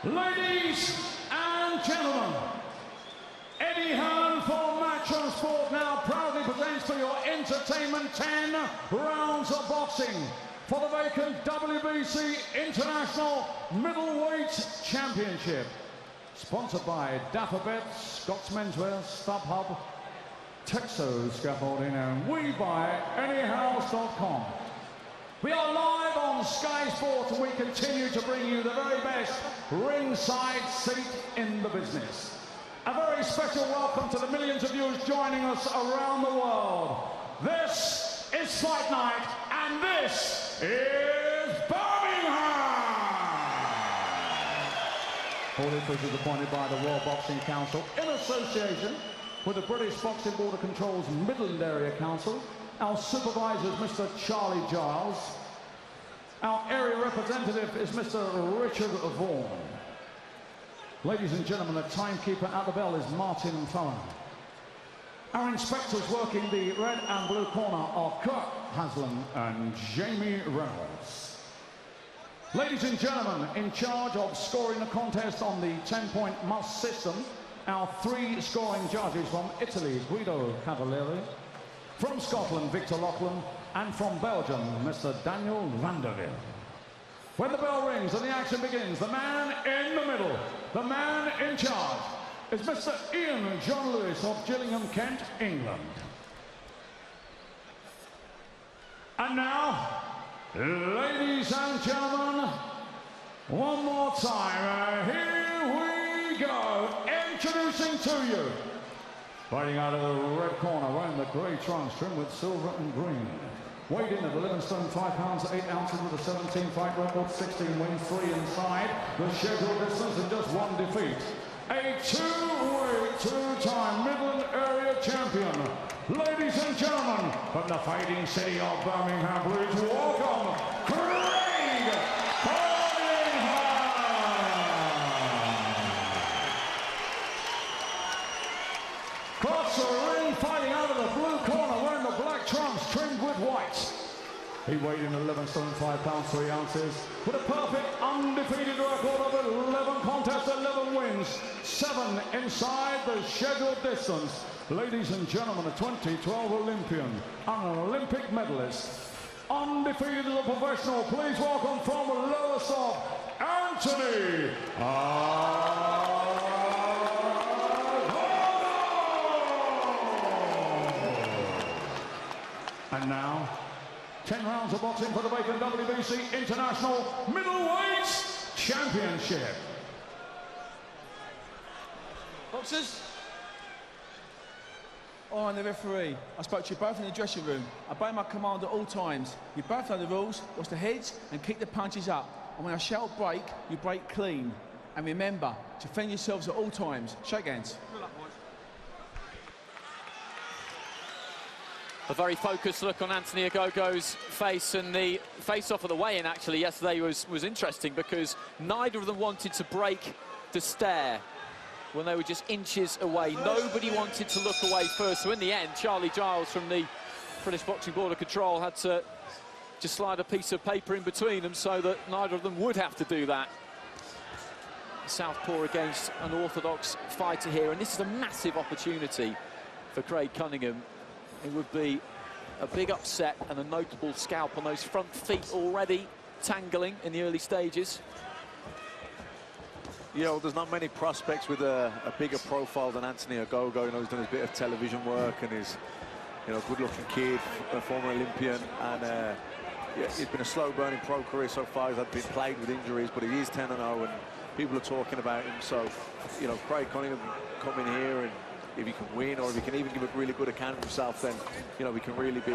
Ladies and gentlemen, Eddie Hearn for Match on Sport now proudly presents for your entertainment 10 rounds of boxing for the vacant WBC International Middleweight Championship. Sponsored by Dapper Bets, Scott's Menswear, StubHub, Texo Scaffolding, and WeBuyAnyHouse.com. We are live on Sky Sports and we continue to bring you the very best ringside seat in the business. A very special welcome to the millions of viewers joining us around the world. This is Fight Night and this is Birmingham! All officials appointed by the World Boxing Council in association with the British Boxing Board of Control's Midland Area Council. Our supervisor is Mr. Charlie Giles. Our area representative is Mr. Richard Vaughan. Ladies and gentlemen, the timekeeper at the bell is Martin Farron. Our inspectors working the red and blue corner are Kurt Haslam and Jamie Reynolds. Ladies and gentlemen, in charge of scoring the contest on the 10-point must system, our 3 scoring judges from Italy, Guido Cavalieri, from Scotland, Victor Lachlan, and from Belgium, Mr. Daniel Vanderville. When the bell rings and the action begins, the man in the middle, the man in charge, is Mr. Ian John Lewis of Gillingham, Kent, England. And now, ladies and gentlemen, one more time, here we go, introducing to you, fighting out of the red corner, wearing the grey trunks trimmed with silver and green. Weighed in at 11 stone 5 pounds 8 ounces with a 17-fight record, 16 wins, 3 inside. The scheduled distance and just 1 defeat. A 2-weight, 2-time Midland Area champion. Ladies and gentlemen, from the fighting city of Birmingham, please welcome Craig Cunningham. Cross the ring, fighting out of the blue corner, wearing the black trunks trimmed with white. He weighed in 11 stone 5 pounds 3 ounces with a perfect undefeated record of 11 contests, 11 wins, 7 inside the scheduled distance. Ladies and gentlemen, a 2012 Olympian and an Olympic medalist, undefeated as a professional. Please welcome from Lowestoft, Anthony And now, 10 rounds of boxing for the vacant WBC International Middleweight Championship. Boxers? Oh, and the referee. I spoke to you both in the dressing room. I obey my command at all times. You both know the rules. Watch the heads and kick the punches up. And when I shout break, you break clean. And remember, defend yourselves at all times. Shake hands. Good luck, boys. A very focused look on Anthony Ogogo's face, and the face-off of the weigh-in actually yesterday was interesting because neither of them wanted to break the stare when they were just inches away. Nobody wanted to look away first, so in the end, Charlie Giles from the British Boxing Board of Control had to just slide a piece of paper in between them so that neither of them would have to do that. Southpaw against an orthodox fighter here, and this is a massive opportunity for Craig Cunningham. It would be a big upset and a notable scalp on those front feet already tangling in the early stages. You know, there's not many prospects with a bigger profile than Anthony Ogogo. You know, he's done his bit of television work and he's, you know, good-looking kid, a former Olympian, and yeah, he's been a slow-burning pro career so far. He's been plagued with injuries, but he is 10-0, and people are talking about him. So, you know, Craig Cunningham come in here, and if he can win, or if he can even give a really good account of himself, then, you know, he can really be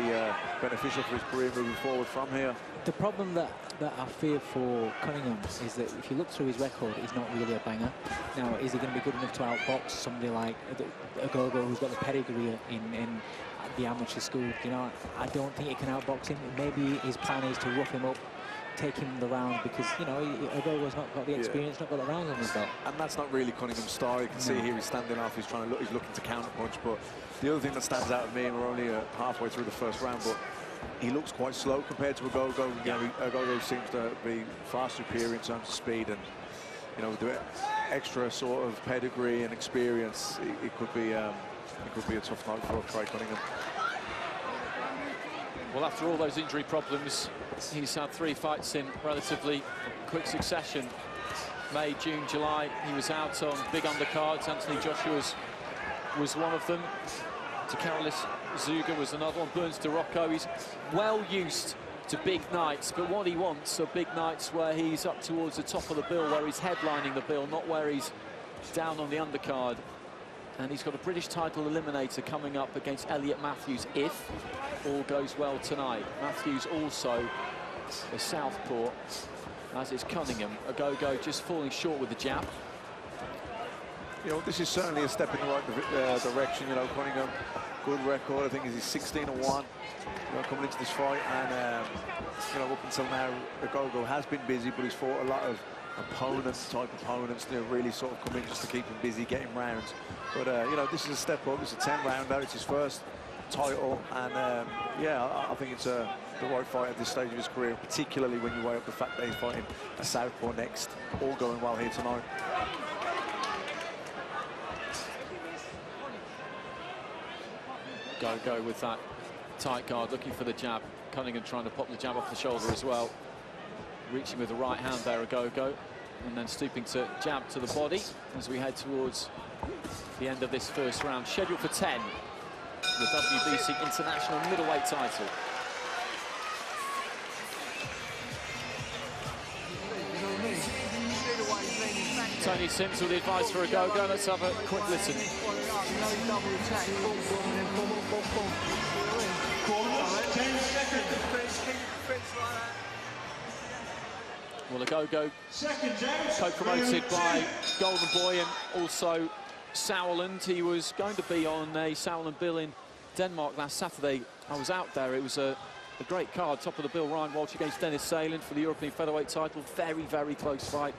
beneficial for his career moving forward from here. The problem that I fear for Cunningham is that if you look through his record, he's not really a banger. Now, is he going to be good enough to outbox somebody like Ogogo, who's got the pedigree in the amateur school? You know, I don't think he can outbox him. Maybe his plan is to rough him up, take him the round, because, you know, Ogogo's not got the experience, not got the rounds on his belt. And that's not really Cunningham's style. You can see here he's standing off, he's trying to look, he's looking to counter punch. But the other thing that stands out of me, and we're only halfway through the first round, but he looks quite slow compared to Ogogo. You know, Ogogo seems to be far superior in terms of speed, and you know, with the extra sort of pedigree and experience, it could be a tough night for Craig Cunningham. Well, after all those injury problems, he's had 3 fights in relatively quick succession. May, June, July, he was out on big undercards. Anthony Joshua was one of them. Takaris Zuga was another one. Burns DeRocco. He's well used to big nights, but what he wants are big nights where he's up towards the top of the bill, where he's headlining the bill, not where he's down on the undercard. And he's got a British title eliminator coming up against Elliot Matthews if all goes well tonight. Matthews also a southpaw, as is Cunningham. Ogogo just falling short with the jab. You know, this is certainly a step in the right direction. You know, Cunningham, good record. I think he's 16-1, you know, coming into this fight. And you know, up until now, Ogogo has been busy, but he's fought a lot of type opponents, you know, really sort of come in just to keep him busy, getting rounds. But you know, this is a step up. It's a 10-rounder. It's his first title, and yeah, I think it's the right fight at this stage of his career, particularly when you weigh up the fact that he's fighting a southpaw next. All going well here tonight. Go with that tight guard, looking for the jab. Cunningham trying to pop the jab off the shoulder as well. Reaching with the right hand there, Ogogo, and then stooping to jab to the body as we head towards the end of this first round. Scheduled for 10, the WBC International Middleweight title. Tony Sims with the advice for Ogogo. Let's have a quick listen. Well, Ogogo, co-promoted by Golden Boy and also Sauerland. He was going to be on a Sauerland bill in Denmark last Saturday. I was out there. It was a great card. Top of the bill, Ryan Walsh against Dennis Salen for the European featherweight title. Very, very close fight.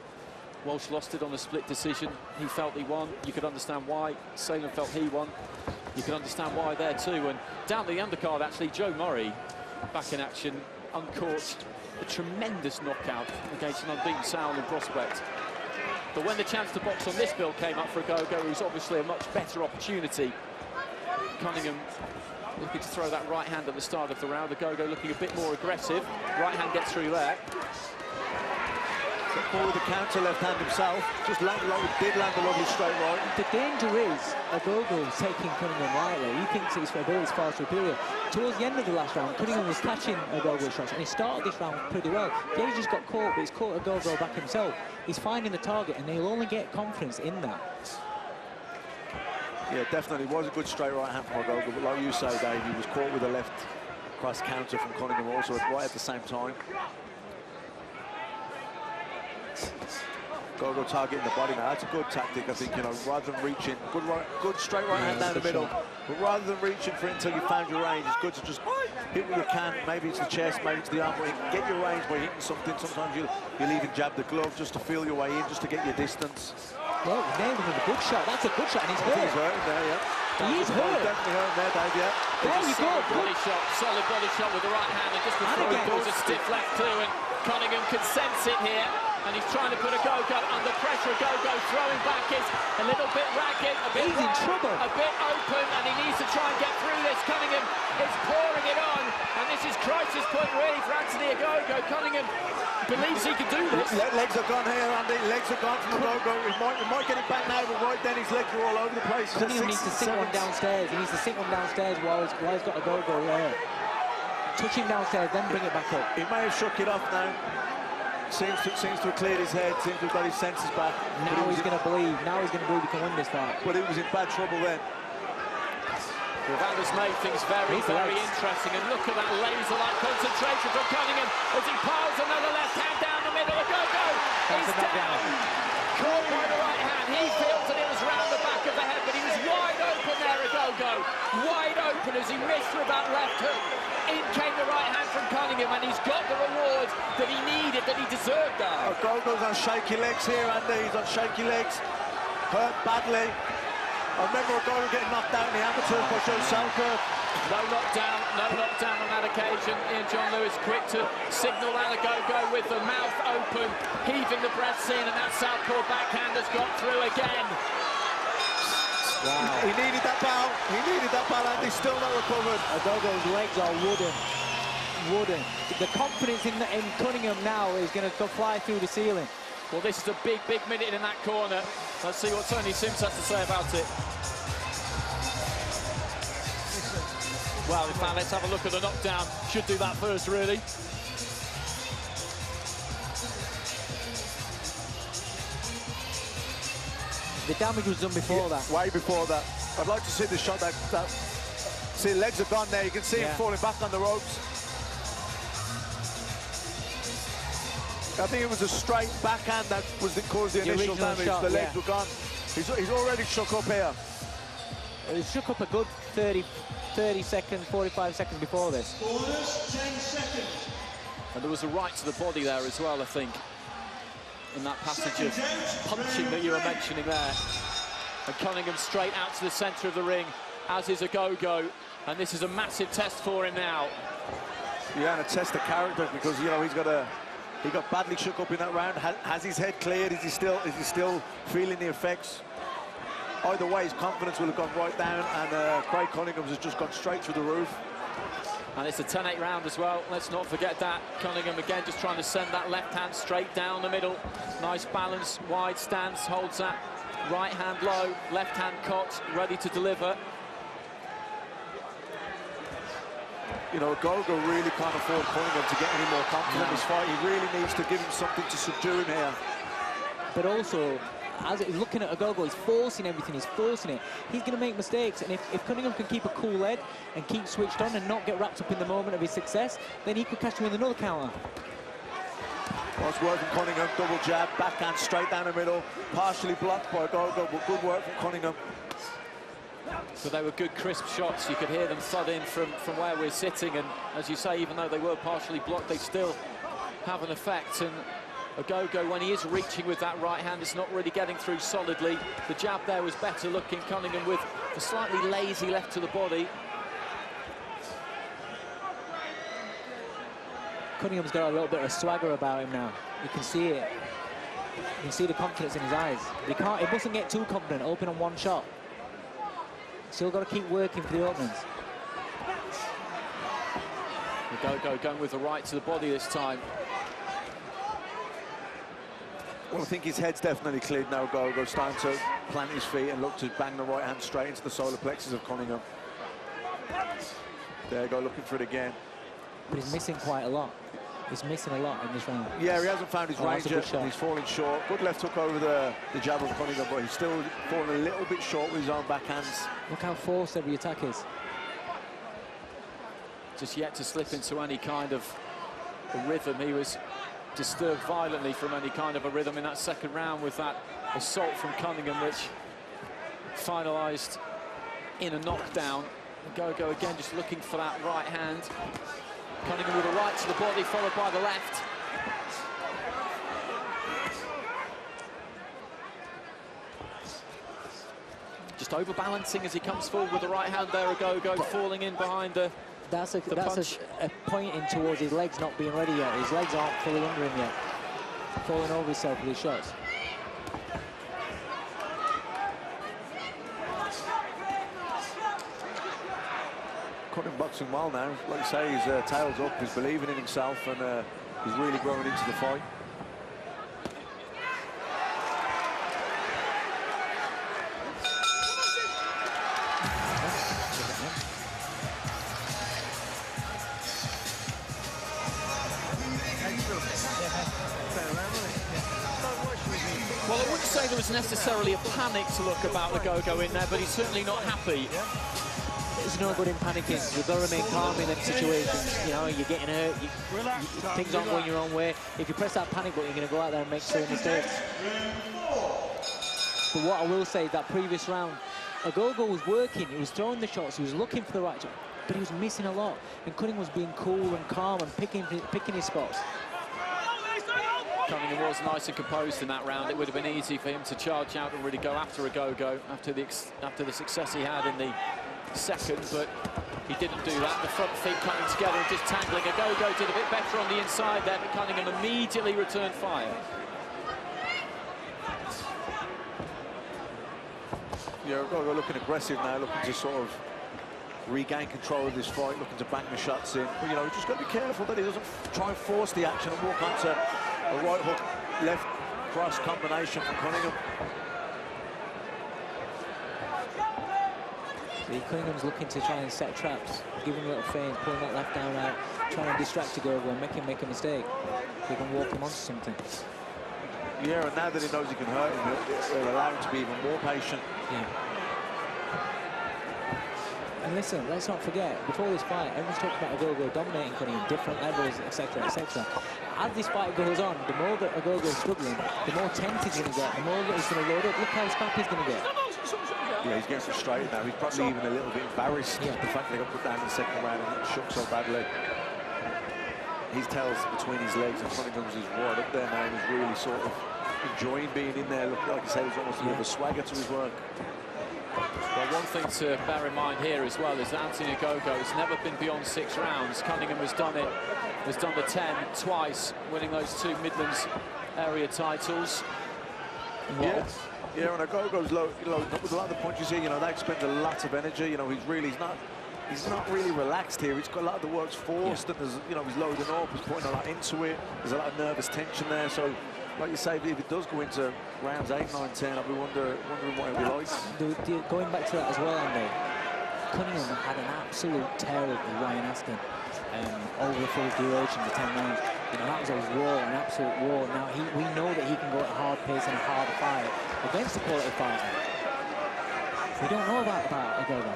Walsh lost it on a split decision. He felt he won. You could understand why. Salen felt he won. You could understand why there too. And down the undercard, actually, Joe Murray back in action, uncorked a tremendous knockout against an unbeaten Sauerland prospect. But when the chance to box on this bill came up for Ogogo, it was obviously a much better opportunity. Cunningham looking to throw that right hand at the start of the round. Ogogo looking a bit more aggressive. Right hand gets through there. Ball with the counter left hand himself. Just did land a lovely straight right. The danger is Ogogo taking Cunningham lightly. He thinks his ability is far superior. Towards the end of the last round, Cunningham was catching Ogogo's shots, and he started this round pretty well. Yeah, he just got caught, but he's caught Ogogo back himself. He's finding the target, and he'll only get confidence in that. Yeah, definitely was a good straight right hand from Ogogo, but like you say, Dave, he was caught with a left cross counter from Cunningham also right at the same time. Ogogo targeting the body now. That's a good tactic, I think, you know, rather than reaching, good straight right hand down the middle, but rather than reaching for it until you found your range, it's good to just hit what you can. Maybe it's the chest, maybe it's the arm, but get your range by hitting something. Sometimes you'll even jab the glove just to feel your way in, just to get your distance. Well, nailed him with a good shot. That's a good shot, and he's hurt. He's hurting there, yeah. He is hurt. Definitely hurting there, Dave, yeah. There you go. Solid body shot with the right hand, and just before he pulls a stiff left too, and Cunningham can sense it here. And he's trying to put Ogogo under pressure. Ogogo throwing back is a little bit ragged, a bit He's in trouble. A bit open, and he needs to try and get through this. Cunningham is pouring it on, and this is crisis point really for Anthony Ogogo. Cunningham believes he can do this. Legs are gone here, Andy. Legs are gone from Ogogo. He might get it back now, but right then his legs are all over the place. Cunningham needs to sink one downstairs. He needs to sink one downstairs while he's got Ogogo there. Touch him downstairs, then bring it back up. He may have shook it off now. Seems to have cleared his head, seems to have got his senses back. Now he's going to believe. Now he's going to believe he can win this fight. But he was in bad trouble then. Well, that has made things very, very interesting. And look at that laser-like concentration from Cunningham as he piles another left hand down the middle. Ogogo is down. Caught by the right hand. He feels that it was round the back of the head, but he was wide open there, Ogogo. Wide open as he missed with that left hook. In came the right hand from Cunningham, and he's got the reward that he needed, that he deserved that. Ogogo's on shaky legs here, Andy. He's on shaky legs. Hurt badly. I remember Ogogo getting knocked out in the amateurs by Joe Selkirk. No knockdown on that occasion. Ian John Lewis quick to signal that Ogogo with the mouth open, heaving the breaths in, and that southpaw backhand has got through again. Wow. He needed that bow. He needed that bow, and he's still not recovered. Ogogo's legs are wooden. The confidence in Cunningham now is going to fly through the ceiling. Well, this is a big minute in that corner. Let's see what Tony Sims has to say about it. Well, in fact, let's have a look at the knockdown. Should do that first, really. The damage was done before that. Way before that. I'd like to see the shot that see, legs are gone there. You can see him falling back on the ropes. I think it was a straight backhand that caused the initial damage. Shot, the legs were gone. He's already shook up here. He shook up a good 30 seconds, 45 seconds before this. 10 seconds. And there was a right to the body there as well, I think, in that passage of punching that you were mentioning there. And Cunningham straight out to the centre of the ring, as is Ogogo, and this is a massive test for him now. Yeah, and a test of character, because you know he got badly shook up in that round. Has his head cleared? Is he still feeling the effects? Either way, his confidence will have gone right down, and Craig Cunningham's has just gone straight through the roof. And it's a 10-8 round as well. Let's not forget that. Cunningham again just trying to send that left hand straight down the middle. Nice balance, wide stance, holds that right hand low, left hand caught, ready to deliver. You know, Ogogo really can't afford Cunningham to get any more confident in this fight. He really needs to give him something to subdue him here. But also, as he's looking at Ogogo, he's forcing everything, he's forcing it. He's going to make mistakes, and if Cunningham can keep a cool head and keep switched on and not get wrapped up in the moment of his success, then he could catch him with another counter. Well, it's work from Cunningham, double jab, backhand straight down the middle, partially blocked by Ogogo, but good work from Cunningham. So they were good, crisp shots. You could hear them thud in from where we're sitting, and as you say, even though they were partially blocked, they still have an effect. And Ogogo, when he is reaching with that right hand, it's not really getting through solidly. The jab there was better looking. Cunningham with a slightly lazy left to the body. Cunningham's got a little bit of swagger about him now. You can see it. You can see the confidence in his eyes. He mustn't get too confident, open on one shot. Still got to keep working for the openings. Ogogo going with the right to the body this time. Well, I think his head's definitely cleared now. Ogogo's starting to plant his feet and look to bang the right hand straight into the solar plexus of Cunningham. There you go, looking for it again. But he's missing quite a lot. He's missing a lot in this round. Yeah, he hasn't found his range yet. He's falling short. Good left hook over the jab of Cunningham, but he's still falling a little bit short with his own backhands. Look how forced every attack is. Just yet to slip into any kind of a rhythm. He was disturbed violently from any kind of a rhythm in that second round with that assault from Cunningham, which finalised in a knockdown. Ogogo again just looking for that right hand. Cunningham with a right to the body, followed by the left. Just overbalancing as he comes forward with the right hand there. Ogogo falling in behind the That's punch. a pointing towards his legs not being ready yet. His legs aren't fully under him yet. Falling over himself with his shots. Cunningham boxing well now. Like you say, his tail's up, he's believing in himself, and he's really growing into the fight. Well, I wouldn't say there was necessarily a panic to look about Ogogo in there, but he's certainly not happy. It's no good in panicking. You've got to remain calm in them situations. You know, you're getting hurt, things aren't going your own way. If you press that panic button, you're going to go out there and make certain mistakes. But what I will say, that previous round, Ogogo was working, he was throwing the shots, he was looking for the right shot, but he was missing a lot. And Cunningham was being cool and calm and picking his spots. Cunningham was nice and composed in that round. It would have been easy for him to charge out and really go after Ogogo after the success he had in the second, but he didn't do that. The front feet coming together and just tangling. Ogogo did a bit better on the inside there, but Cunningham immediately returned fire. Yeah, Ogogo looking aggressive now, looking to sort of regain control of this fight, looking to bang the shots in. But, you know, just got to be careful that he doesn't try and force the action and walk onto a right hook, left cross combination from Cunningham. See, Cunningham's looking to try and set traps, give him a little feint, pulling that left down out, trying to distract Ogogo and make him make a mistake. He can walk him onto something. Yeah, and now that he knows he can hurt him, it'll allow him to be even more patient. Yeah. And listen, let's not forget, before this fight, everyone's talking about Ogogo dominating Cunningham, different levels, etc., etc. As this fight goes on, the more that Ogogo is struggling, the more tense he's going to get, the more that he's going to load up. Look how scrappy he's going to get. Yeah, he's getting frustrated now. He's probably even a little bit embarrassed. Yeah. The fact that they got put down in the second round and shook so badly. His tail's between his legs and Cunningham's is right up there now, and he's really sort of enjoying being in there. Look, like I said, there's almost a bit of a swagger to his work. Well, one thing to bear in mind here as well is that Anthony Ogogo has never been beyond 6 rounds. Cunningham has done it, has done the 10 twice, winning those 2 Midlands area titles. Yeah, yeah, and Ogogo's loading up with a lot of the punches here. You know, they expend a lot of energy. You know, he's not really relaxed here. He's got a lot of the work's forced, and there's, you know, he's loading up, he's putting a lot into it. There's a lot of nervous tension there. So, like you say, if it does go into rounds 8, 9, 10, I'll be wondering what it'll be like. Going back to that as well, Andy, Cunningham had an absolute tear with Ryan Aston over the full duration of the 10 rounds. You know, that was a war, an absolute war. Now, we know that he can go at a hard pace and a hard fight against a quality fighter. We don't know about Ogogo.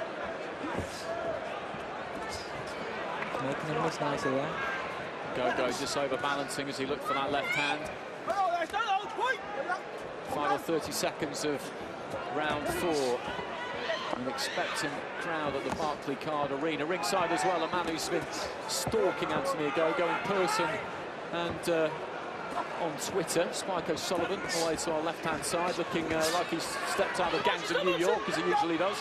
Making him miss nicely there. Ogogo just overbalancing as he looked for that left hand. Final 30 seconds of round 4. An expectant crowd at the Barclaycard Arena. Ringside as well, a man who's been stalking Anthony Ogogo in person and on Twitter. Spike O'Sullivan, all the way to our left-hand side, looking like he's stepped out of the gangs of New York, as he usually does.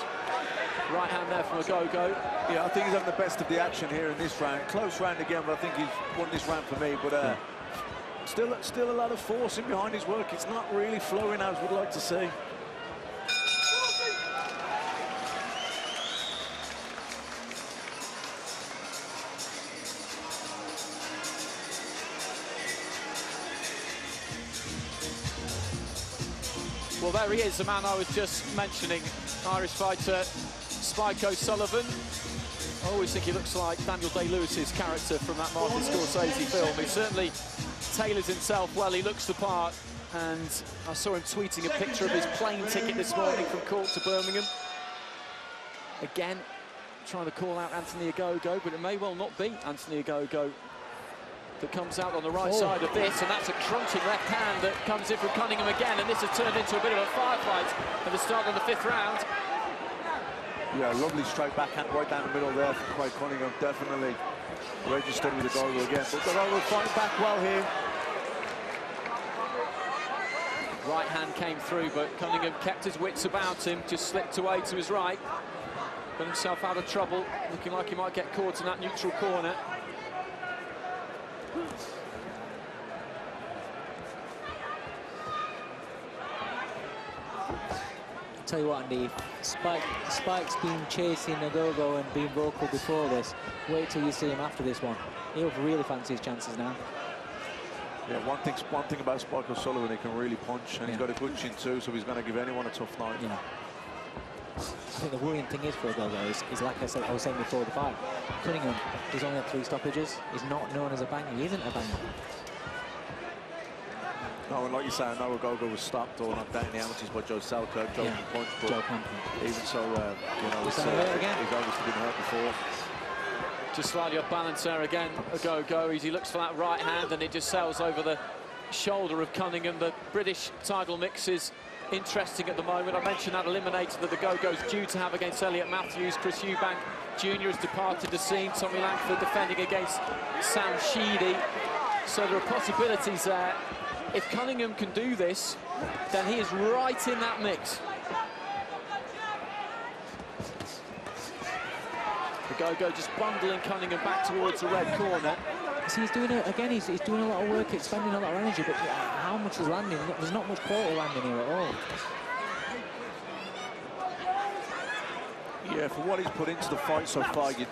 Right hand there from Ogogo. Yeah, I think he's having the best of the action here in this round. Close round again, but I think he's won this round for me. But still a lot of force in behind his work. It's not really flowing as we'd like to see. Well, there he is, the man I was just mentioning, Irish fighter Spike O'Sullivan. I always think he looks like Daniel Day-Lewis's character from that Martin Scorsese film. He certainly tailors himself well, he looks the part, and I saw him tweeting a picture of his plane ticket this morning from Cork to Birmingham. Again, trying to call out Anthony Ogogo, but it may well not be Anthony Ogogo that comes out on the right side of this, and that's a crunching left hand that comes in from Cunningham again, and this has turned into a bit of a firefight at the start of the 5th round. Yeah, lovely straight backhand right down the middle there from Craig Cunningham, definitely registered with Ogogo again. But Ogogo fighting back well here. Right hand came through, but Cunningham kept his wits about him, just slipped away to his right. Got himself out of trouble, looking like he might get caught in that neutral corner. Tell you what, Andy, Spike's been chasing Ogogo and been vocal before this. Wait till you see him after this one. He'll really fancy his chances now. Yeah, one thing about Spike O'Sullivan, he can really punch, and he's got a good chin too, so he's going to give anyone a tough night. Yeah. I think the worrying thing is for Ogogo is like I was saying before the fight, Cunningham, he's only had 3 stoppages. He's not known as a banger. He isn't a banger. No, and like you say, I know Ogogo was stopped or knocked out in the amateurs by Joe Selkirk, Joe can punch, but even so, you know, he's obviously been hurt before. Just slightly off balance there again, Ogogo, as he looks for that right hand, and it just sails over the shoulder of Cunningham. The British title mix is interesting at the moment. I mentioned that eliminator that Ogogo's due to have against Elliot Matthews. Chris Eubank Jr. has departed the scene. Tommy Langford defending against Sam Sheedy. So there are possibilities there. If Cunningham can do this, then he is right in that mix. Ogogo just bundling Cunningham back towards the red corner. See, he's doing it again. He's doing a lot of work, expending a lot of energy, but how much is landing? There's not much quality landing here at all. Yeah, for what he's put into the fight so far, you'd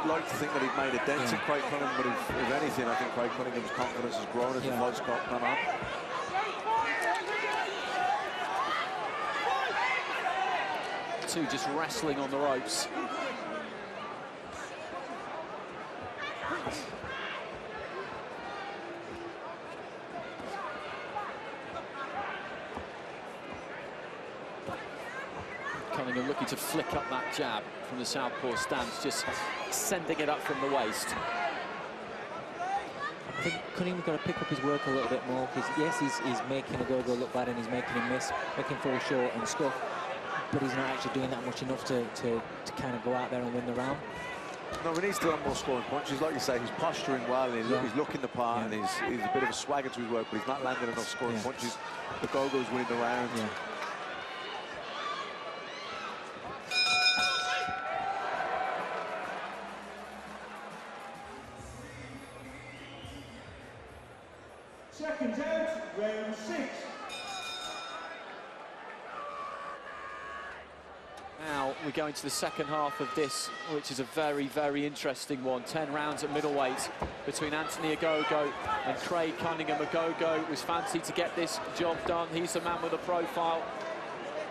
like to think that he'd made a dent in Craig Cunningham, but if anything, I think Craig Cunningham's confidence has grown as the fight's gone on. Two just wrestling on the ropes. Cunningham looking to flick up that jab from the southpaw stance, just sending it up from the waist. I think Cunningham's got to pick up his work a little bit more, because yes, he's making Ogogo look bad and he's making him miss, making him fall short and stuff, but he's not actually doing that much enough to kind of go out there and win the round. No, he needs to land more scoring punches. Like you say, he's posturing well, and he's looking the part, and he's a bit of a swagger to his work, but he's not landing enough scoring punches. Ogogo's winning the round. Seconds out, round 6. Now we go into the second half of this, which is a very, very interesting one. 10 rounds at middleweight between Anthony Ogogo and Craig Cunningham. Ogogo was fancied to get this job done. He's the man with a profile.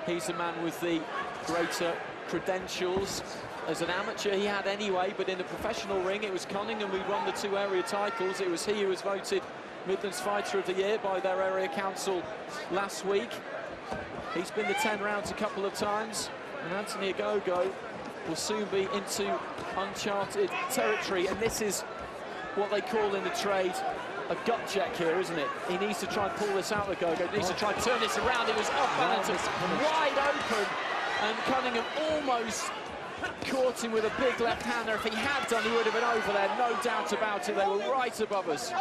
He's the man with the greater credentials. As an amateur, he had anyway, but in the professional ring, it was Cunningham who won the 2 area titles. It was he who was voted Midlands Fighter of the Year by their area council last week. He's been to 10 rounds a couple of times. And Anthony Ogogo will soon be into uncharted territory, and this is what they call in the trade a gut check here, isn't it? He needs to try and pull this out, Ogogo. He needs to try and turn this around. It was off balance and wide open, and Cunningham almost caught him with a big left hander. If he had done, he would have been over there, no doubt about it. They were right above us.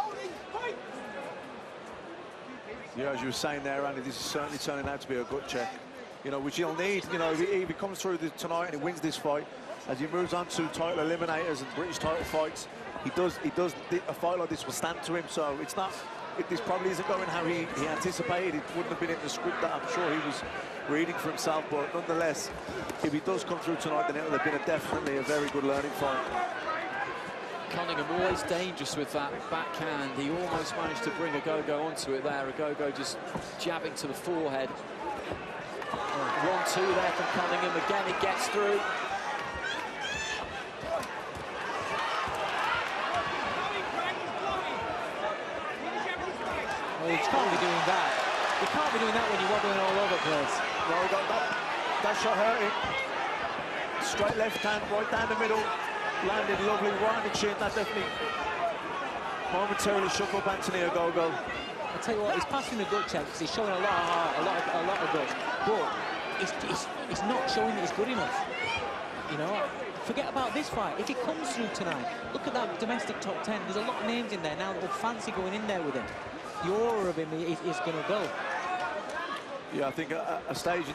Yeah, as you were saying there, Andy, this is certainly turning out to be a gut check. You know, which he'll need, you know, if he comes through tonight and he wins this fight, as he moves on to title eliminators and British title fights, a fight like this will stand to him. So it's not, this probably isn't going how he anticipated. It wouldn't have been in the script that I'm sure he was reading for himself, but nonetheless, if he does come through tonight, then it will have been definitely a very good learning fight. Cunningham always dangerous with that backhand. He almost managed to bring Ogogo onto it there. Ogogo just jabbing to the forehead. 1-2 there from Cunningham. Again, it gets through. Well, you can't be doing that. You can't be doing that when you're wobbling all over the place. No, we got that shot hurting. Straight left hand, right down the middle. Landed lovely, right on the chin. That definitely momentarily shook up Anthony Ogogo. I'll tell you what, he's passing the gut check because he's showing a lot of heart, a lot of guts, but it's not showing that he's good enough. You know, forget about this fight. If he comes through tonight, look at that domestic top 10. There's a lot of names in there now that will fancy going in there with him. The aura of him is going to go. Yeah, I think a stage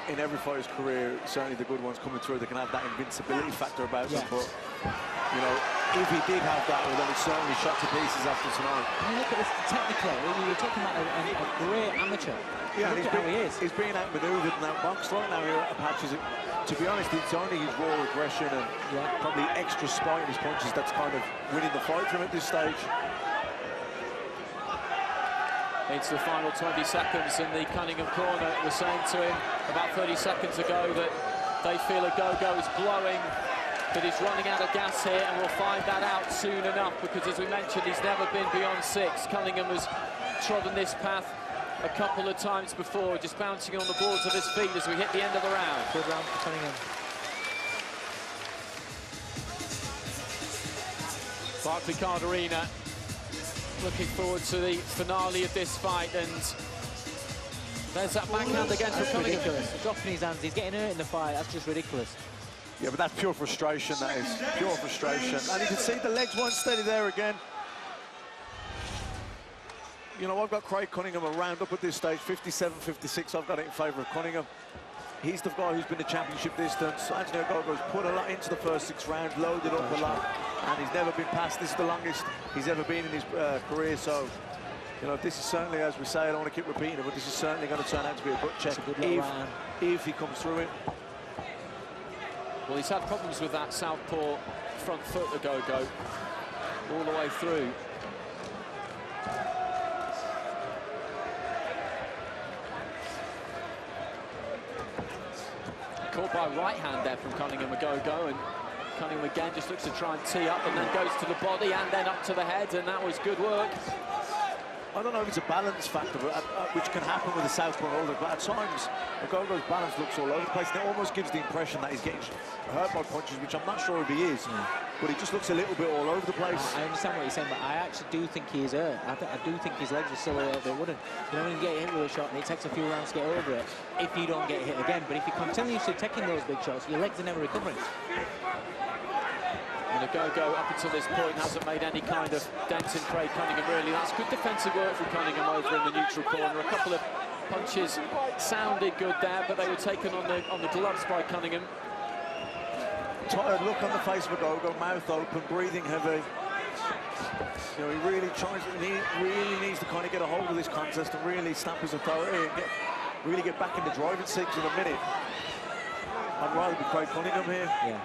in every fighter's career, certainly the good ones coming through, they can have that invincibility factor about them. But, you know, if he did have that, well, then it's certainly shot to pieces after tonight. I mean, look at this technically. We were talking about a great amateur. Yeah, look at how he is. He's being outmaneuvered and outboxed right now here at Apache. To be honest, it's only his raw aggression and probably extra spite in his punches that's kind of winning the fight from him at this stage. Into the final 20 seconds, and the Cunningham corner was saying to him about 30 seconds ago that they feel Ogogo is blowing, that he's running out of gas here, and we'll find that out soon enough, because as we mentioned, he's never been beyond 6. Cunningham has trodden this path a couple of times before, just bouncing on the boards of his feet as we hit the end of the round. Good round for Cunningham. Barclaycard Arena. Looking forward to the finale of this fight, and there's that backhand again for Cunningham. Ridiculous. Dropping his hands, he's getting hurt in the fight. That's just ridiculous. Yeah, but that's pure frustration, that is. Pure frustration. And you can see the legs weren't steady there again. You know, I've got Craig Cunningham a round up at this stage, 57-56. I've got it in favour of Cunningham. He's the guy who's been the championship distance. Anthony Ogogo's put a lot into the first 6 rounds, loaded up a lot, and he's never been past. This is the longest he's ever been in his career, so, you know, this is certainly, as we say, I don't want to keep repeating it, but this is certainly going to turn out to be a butt check if he comes through it. Well, he's had problems with that southpaw front foot, Ogogo, all the way through. Caught by right hand there from Cunningham, Ogogo, and Cunningham again just looks to try and tee up and then goes to the body and then up to the head, and that was good work. I don't know if it's a balance factor, which can happen with a southpaw holder, but at times Ogogo's balance looks all over the place, and it almost gives the impression that he's getting hurt by punches, which I'm not sure if he is. But he just looks a little bit all over the place. I understand what you're saying, but I actually do think he is hurt. I do think his legs are still a little bit wooden. You know, when you get hit with a shot and it takes a few rounds to get over it, if you don't get hit again. But if you continuously taking those big shots, your legs are never recovering. And Ogogo, up until this point, hasn't made any kind of dent in Craig Cunningham, really. That's good defensive work from Cunningham over in the neutral corner. A couple of punches sounded good there, but they were taken on the gloves by Cunningham. Tired look on the face of Ogogo, mouth open, breathing heavy. You know, he really needs to kind of get a hold of this contest and really stamp his authority and really get back in the driving seat in a minute. I'd rather be Craig Cunningham here. Yeah.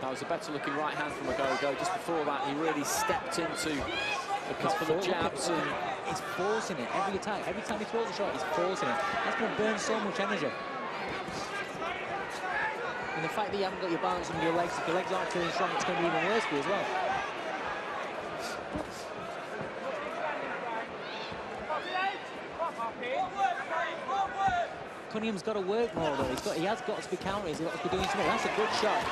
That was a better looking right hand from Ogogo. Just before that, he really stepped into a couple of jabs. And he's forcing it every attack. Every time he throws a shot, he's forcing it. That's going to burn so much energy. And the fact that you haven't got your balance on your legs, if your legs aren't feeling strong, it's going to be even worse for you as well. Cunningham's got to work more though. He has got to be countering. He's got to be doing something. That's a good shot.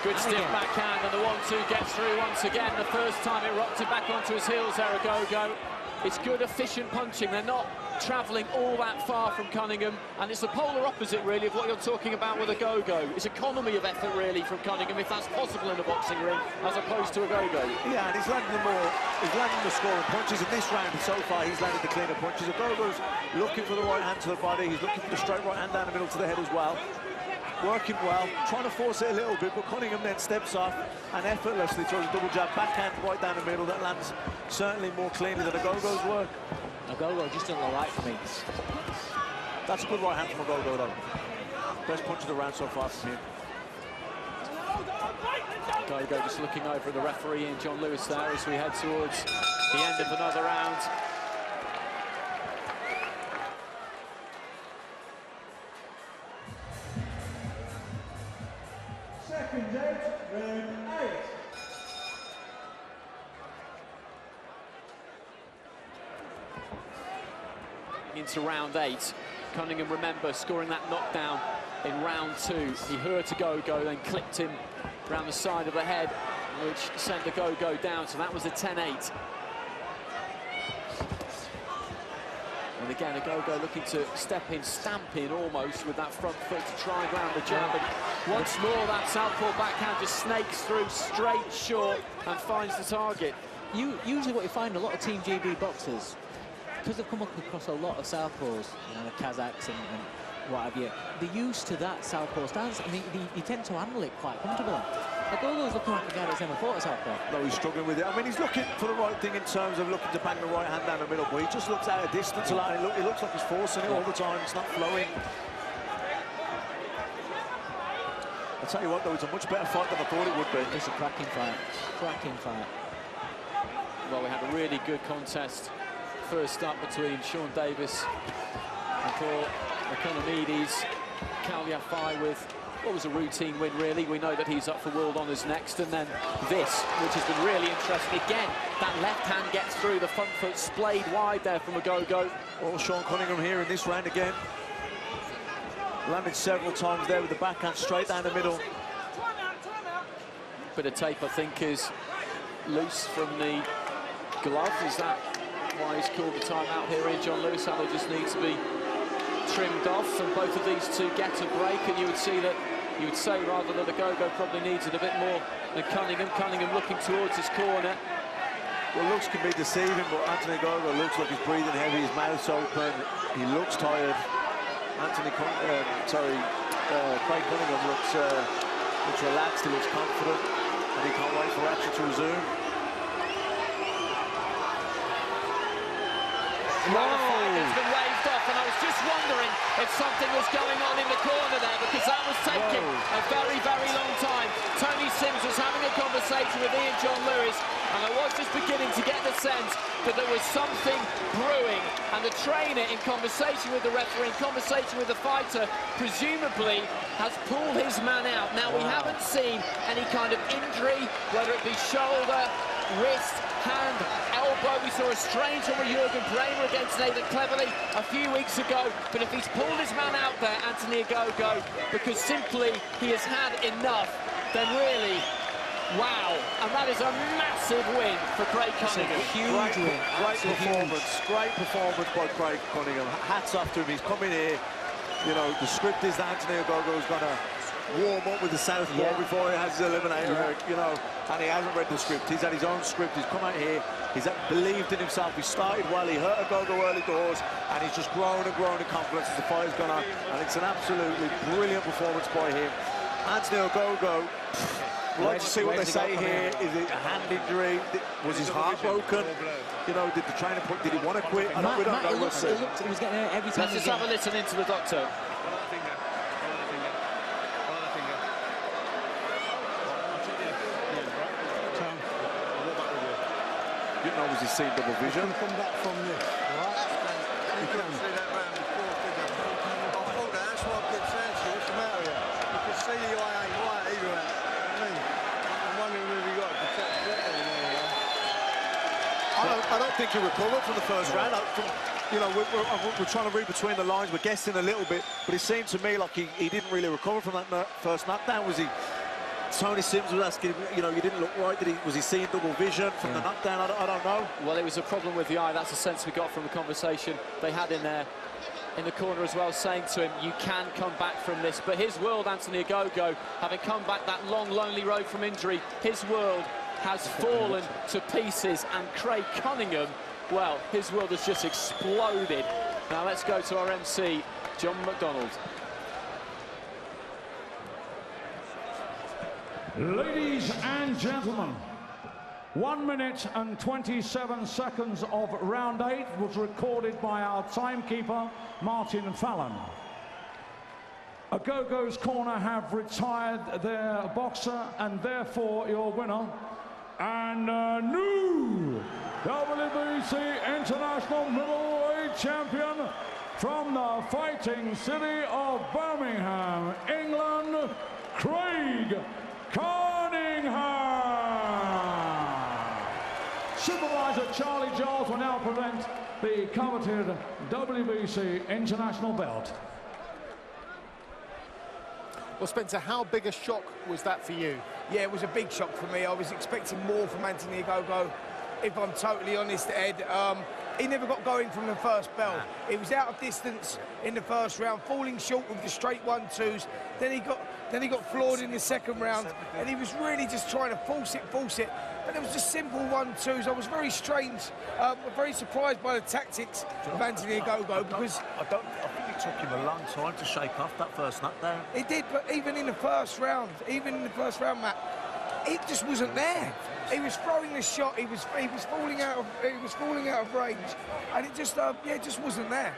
Good stiff backhand, and the 1-2 gets through once again. The first time it rocked him back onto his heels there, Ogogo. It's good, efficient punching. They're not travelling all that far from Cunningham, and it's the polar opposite, really, of what you're talking about with Ogogo. It's economy of effort, really, from Cunningham, if that's possible in a boxing ring, as opposed to Ogogo. Yeah, and he's landing the scoring punches in this round. So far, he's landed the cleaner punches. Ogogo's looking for the right hand to the body. He's looking for the straight right hand down the middle to the head as well. Working well, trying to force it a little bit, but Cunningham then steps off and effortlessly throws a double jab backhand right down the middle. That lands certainly more cleanly than Ogogo's work. Ogogo just doesn't look right for me. That's a good right hand from Ogogo, though. Best punch of the round so far from him. Ogogo just looking over at the referee and John Lewis there as we head towards the end of another round. Second date, round 8. Into round 8. Cunningham, remember, scoring that knockdown in round 2. He hurt Ogogo, then clipped him around the side of the head, which sent Ogogo down, so that was a 10-8. And again, Ogogo looking to step in, stamp in almost with that front foot to try and land the jab. And once more, that southpaw backhand just snakes through straight short and finds the target. Usually what you find, a lot of Team GB boxers, because they've come up across a lot of southpaws, you know, the Kazakhs and what have you, they're used to that southpaw stance, and they tend to handle it quite comfortably. Ogogo's looking like a guy that's never fought a southpaw. No, he's struggling with it. I mean, he's looking for the right thing in terms of looking to bang the right hand down the middle, but he just looks out of distance a lot. It looks like he's forcing it all the time. It's not flowing. I'll tell you what, though, it's a much better fight than I thought it would be. It's a cracking fight. Cracking fight. Well, we had a really good contest first up between Sean Davis and Paul Economides. Kalyafai with what was a routine win, really. We know that he's up for world honours next, and then this, which has been really interesting. Again, that left hand gets through, the front foot splayed wide there from Ogogo. Oh, Sean Cunningham here in this round again. Landed several times there with the backhand straight down the middle. Bit of tape, I think, is loose from the glove. Is that why he's called the timeout here in John Lewis? How they just need to be trimmed off, and both of these two get a break, and you would say rather that Ogogo probably needs it a bit more than Cunningham. Cunningham looking towards his corner. Well, looks can be deceiving, but Anthony Ogogo looks like he's breathing heavy, his mouth's open, he looks tired. Craig Cunningham looks relaxed, he looks confident, and he can't wait for action to resume. It's been waved off, and I was just wondering if something was going on in the corner there, because that was taking a very, very long time. Tony Sims was having a conversation with Ian John Lewis, and I was just beginning to get the sense that there was something brewing, and the trainer, in conversation with the referee, in conversation with the fighter, presumably has pulled his man out. Now, we haven't seen any kind of injury, whether it be shoulder, wrist, hand, elbow. We saw a strange one with Jürgen Bremer against Nathan Cleverly a few weeks ago. But if he's pulled his man out there, Anthony Ogogo, because simply he has had enough, then really, wow. And that is a massive win for Craig Cunningham. Huge win. Great performance by Craig Cunningham. Hats off to him. He's coming here. You know, the script is that Anthony Ogogo is going to warm up with the southpaw before he has his eliminator, you know, and he hasn't read the script. He's had his own script. He's come out here. He's believed in himself. He started well. He hurt Ogogo early doors, and he's just grown and grown in confidence as the fight's gone on. And it's an absolutely brilliant performance by him. Anthony Ogogo, we'd like to see what they say here. Is it a hand injury? Was his heart broken? You know, did the trainer did he want to quit? We don't know. He looked he was getting every time. Let's just have a listen into the doctor. You know, was he seeing double vision? Come back from this, right? You couldn't see that round before, did you? I thought that's what I kept saying to you. What's the matter with you? You can see the eye ain't right either. I mean, I'm wondering if he got to protect the I don't think he recovered from the first round. You know, we're trying to read between the lines. We're guessing a little bit, but it seemed to me like he didn't really recover from that first knockdown. Was he? Tony Sims was asking him, you know, you didn't look right. Was he seeing double vision from the knockdown? I don't know. Well, it was a problem with the eye. That's the sense we got from the conversation they had in there, in the corner as well, saying to him, you can come back from this. But his world, Anthony Ogogo, having come back that long, lonely road from injury, his world has fallen to pieces. And Craig Cunningham, well, his world has just exploded. Now let's go to our MC, John McDonald. Ladies and gentlemen, 1 minute and 27 seconds of round 8 was recorded by our timekeeper, Martin Fallon. Ogogo's corner have retired their boxer, and therefore your winner, and new WBC International Middleweight Champion from the fighting city of Birmingham, England, Craig Cunningham. Supervisor Charlie Giles will now present the coveted WBC International belt. Well, Spencer, how big a shock was that for you? Yeah, it was a big shock for me. I was expecting more from Anthony Ogogo, if I'm totally honest, Ed. He never got going from the first bell. He was out of distance in the first round, falling short with the straight 1-2s. Then he got floored in the second round, and he was really just trying to force it. But it was just simple 1-2s. I was very very surprised by the tactics of Anthony Ogogo, because I think it took him a long time to shake off that first knockdown. It did, but even in the first round, Matt, it just wasn't there. He was throwing the shot. He was falling out of range, and it just wasn't there.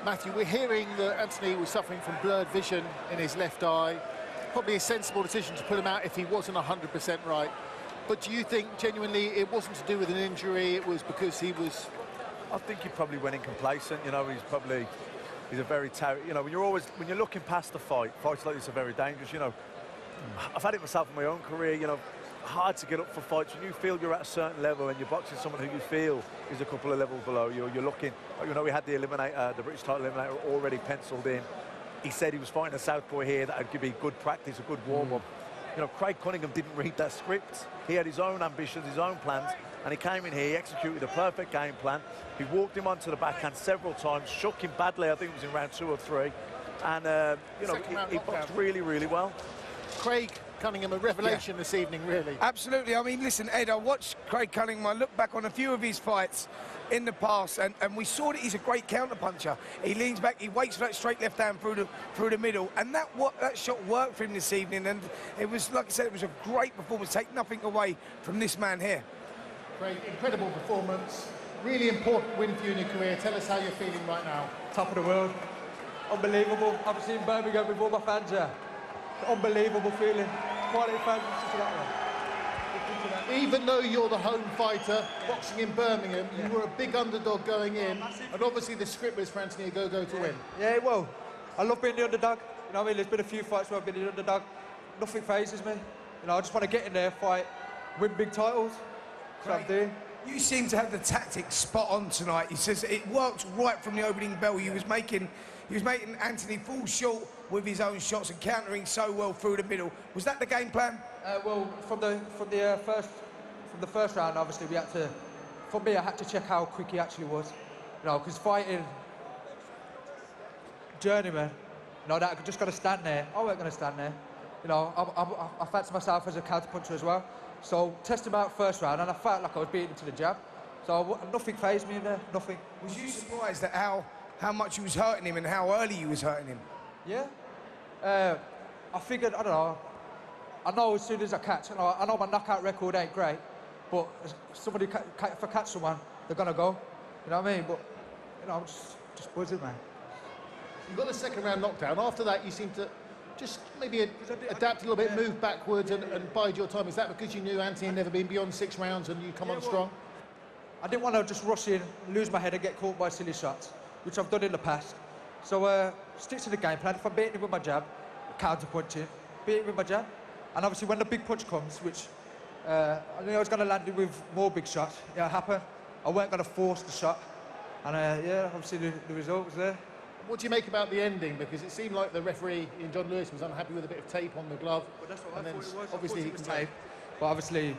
Matthew, we're hearing that Anthony was suffering from blurred vision in his left eye. Probably a sensible decision to pull him out if he wasn't 100% right. But do you think genuinely it wasn't to do with an injury? It was because he was? I think he probably went in complacent. You know, he's a very you know, when you're looking past the fights like this are very dangerous. You know, I've had it myself in my own career. You know, hard to get up for fights when you feel you're at a certain level and you're boxing someone who you feel is a couple of levels below you. You're looking, you know, we had the British title eliminator already penciled in. He said he was fighting a southpaw here that would be good practice, a good warm-up. You know, Craig Cunningham didn't read that script. He had his own ambitions, his own plans, and he came in here, he executed a perfect game plan. He walked him onto the backhand several times, shook him badly, I think it was in round 2 or 3, and, you know, he boxed really, really well. Craig Cunningham a revelation this evening, really. Absolutely. I mean, listen, Ed, I watched Craig Cunningham. I look back on a few of his fights in the past, and we saw that he's a great counter-puncher. He leans back, he waits for that straight left hand through the middle, and that shot worked for him this evening, and it was, like I said, it was a great performance. Take nothing away from this man here. Great, incredible performance. Really important win for you in your career. Tell us how you're feeling right now. Top of the world. Unbelievable. I've seen Birmingham with all my fans here. Unbelievable feeling. Quality fans, just that one. Even though you're the home fighter, boxing in Birmingham, you were a big underdog going in, and obviously the script was for Anthony Ogogo to win. Yeah, well, I love being the underdog. You know what I mean? There's been a few fights where I've been the underdog. Nothing phases me. You know, I just want to get in there, fight, win big titles. That's what I'm doing. You seem to have the tactics spot on tonight. He says it worked right from the opening bell. He was making Anthony fall short with his own shots and countering so well through the middle. Was that the game plan? Well, from the first round, obviously we had to. For me, I had to check how quick he actually was. You know, because fighting journeyman, you know, that I just got to stand there. I weren't going to stand there. You know, I fancy myself as a counter puncher as well. So test him out first round, and I felt like I was beating him to the jab. So nothing fazed me in there. Nothing. Was you surprised at how much you was hurting him and how early you was hurting him? Yeah. I figured, I don't know. I know as soon as I catch, I know my knockout record ain't great, but if somebody if I catch someone, they're gonna go. You know what I mean? But you know, I'm just buzzing, man. You got the second round knockdown. After that, you seem to just maybe adapt a little bit, move backwards and bide your time. Is that because you knew Anthony had never been beyond 6 rounds and you come on strong? I didn't want to just rush in, lose my head and get caught by silly shots, which I've done in the past. So stick to the game plan. If I'm beating him with my jab, counter punching, beat him with my jab. And obviously when the big punch comes, which I knew I was going to land it with more big shots, it happened. I weren't going to force the shot. And yeah, obviously the result was there. What do you make about the ending? Because it seemed like the referee, John Lewis, was unhappy with a bit of tape on the glove. But that's what I thought it was. Obviously, he was tape. But obviously,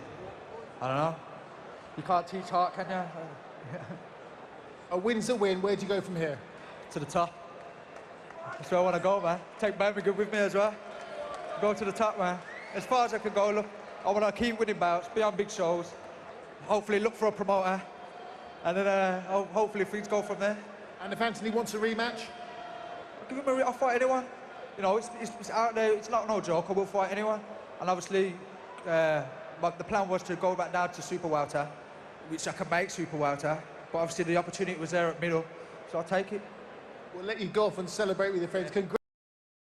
I don't know. You can't teach heart, can you? A win's a win. Where do you go from here? To the top. That's where I want to go, man. Take Birmingham with me as well. Go to the top, man. As far as I can go, look, I want to keep winning bouts, be on big shows, hopefully look for a promoter, and then hopefully things go from there. And if Anthony wants a rematch? I'll fight anyone. You know, it's out there, it's not no joke, I will fight anyone. And obviously, the plan was to go back down to super welter, which I can make super welter, but obviously the opportunity was there at middle, so I'll take it. We'll let you go off and celebrate with your friends. Congrats.